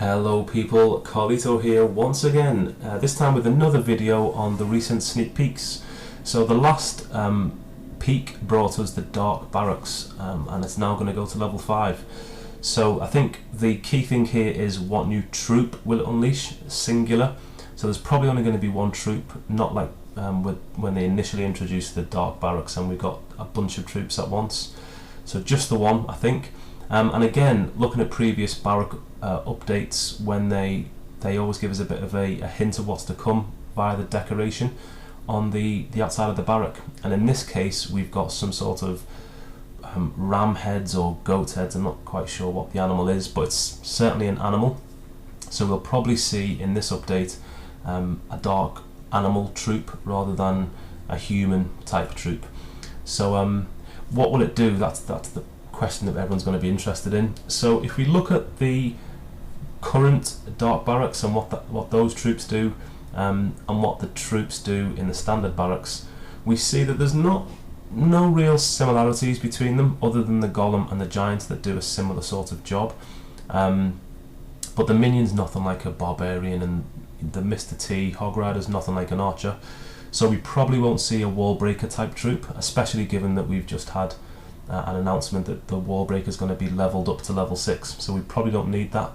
Hello people, Carlito here once again, this time with another video on the recent sneak peeks. So the last peek brought us the Dark Barracks, and it's now going to go to level 5. So I think the key thing here is what new troop will it unleash, singular. So there's probably only going to be one troop, not like when they initially introduced the Dark Barracks and we got a bunch of troops at once. So just the one, I think. And again, looking at previous Barrack updates, when they always give us a bit of a hint of what's to come via the decoration on the outside of the barrack. And in this case, we've got some sort of ram heads or goat heads. I'm not quite sure what the animal is, but it's certainly an animal. So we'll probably see in this update a dark animal troop rather than a human type troop. So what will it do? That's the question that everyone's going to be interested in. So if we look at the current Dark Barracks and what those troops do, and what the troops do in the standard barracks, we see that there's no real similarities between them other than the golem and the giant that do a similar sort of job. But the minion's nothing like a barbarian, and the Mr. T Hog Rider's nothing like an archer. So we probably won't see a wall breaker type troop, especially given that we've just had an announcement that the wall breaker is going to be leveled up to level 6, so we probably don't need that.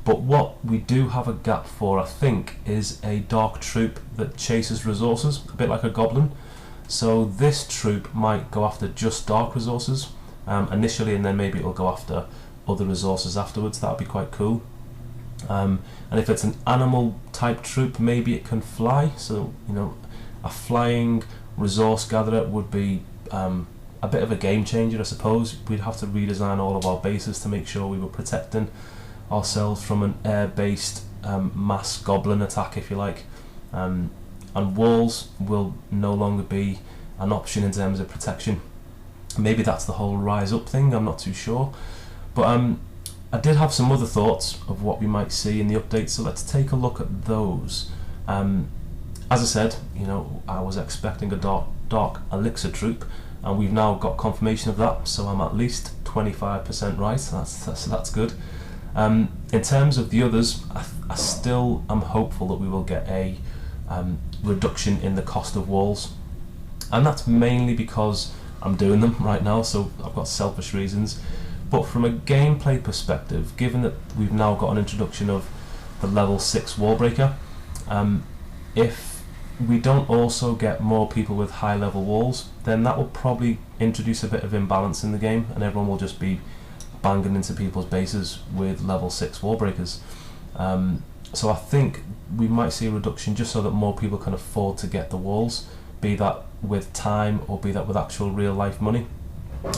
But what we do have a gap for, I think, is a dark troop that chases resources, a bit like a goblin. So this troop might go after just dark resources initially, and then maybe it'll go after other resources afterwards. That would be quite cool. And if it's an animal type troop, maybe it can fly. So a flying resource gatherer would be a bit of a game changer, I suppose. We'd have to redesign all of our bases to make sure we were protecting ourselves from an air-based mass goblin attack, if you like. And walls will no longer be an option in terms of protection. Maybe that's the whole rise up thing, I'm not too sure. But I did have some other thoughts of what we might see in the update, so let's take a look at those. As I said, I was expecting a dark elixir troop, and we've now got confirmation of that, so I'm at least 25% right. That's good. In terms of the others, I still am hopeful that we will get a reduction in the cost of walls, and that's mainly because I'm doing them right now, so I've got selfish reasons. But from a gameplay perspective, given that we've now got an introduction of the level 6 wall breaker, if we don't also get more people with high level walls, then that will probably introduce a bit of imbalance in the game, and everyone will just be banging into people's bases with level 6 wall breakers. So I think we might see a reduction just so that more people can afford to get the walls, be that with time or be that with actual real life money,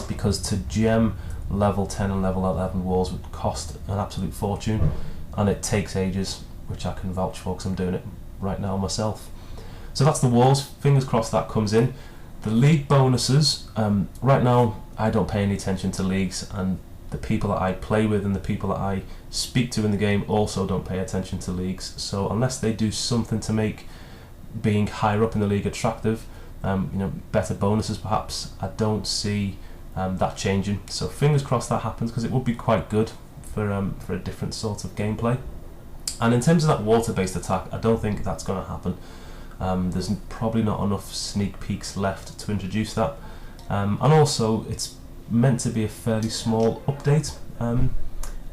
because to gem level 10 and level 11 walls would cost an absolute fortune, and it takes ages, which I can vouch for because I'm doing it right now myself. So that's the walls. Fingers crossed that comes in. The league bonuses, right now I don't pay any attention to leagues, and the people that I play with and the people that I speak to in the game also don't pay attention to leagues. So unless they do something to make being higher up in the league attractive, better bonuses perhaps, I don't see that changing. So fingers crossed that happens, because it would be quite good for a different sort of gameplay. And in terms of that water-based attack, I don't think that's going to happen. There's probably not enough sneak peeks left to introduce that, and also it's meant to be a fairly small update,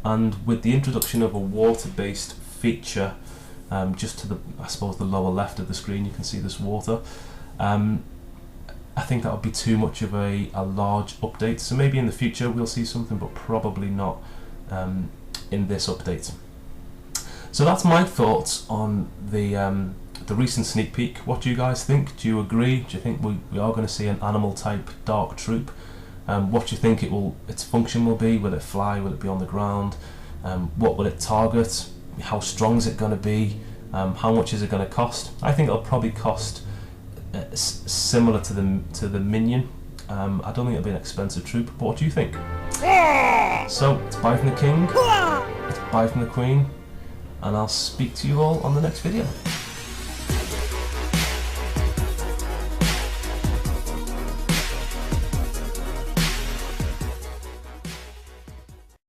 and with the introduction of a water-based feature just to I suppose the lower left of the screen, you can see this water. I think that would be too much of a large update, so maybe in the future we'll see something, but probably not in this update. So that's my thoughts on the recent sneak peek. What do you guys think? Do you agree? Do you think we are going to see an animal type dark troop? What do you think its function will be? Will it fly? Will it be on the ground? What will it target? How strong is it going to be? How much is it going to cost? I think it'll probably cost similar to the minion. I don't think it'll be an expensive troop, but what do you think? So it's bye from the king, it's bye from the queen, and I'll speak to you all on the next video.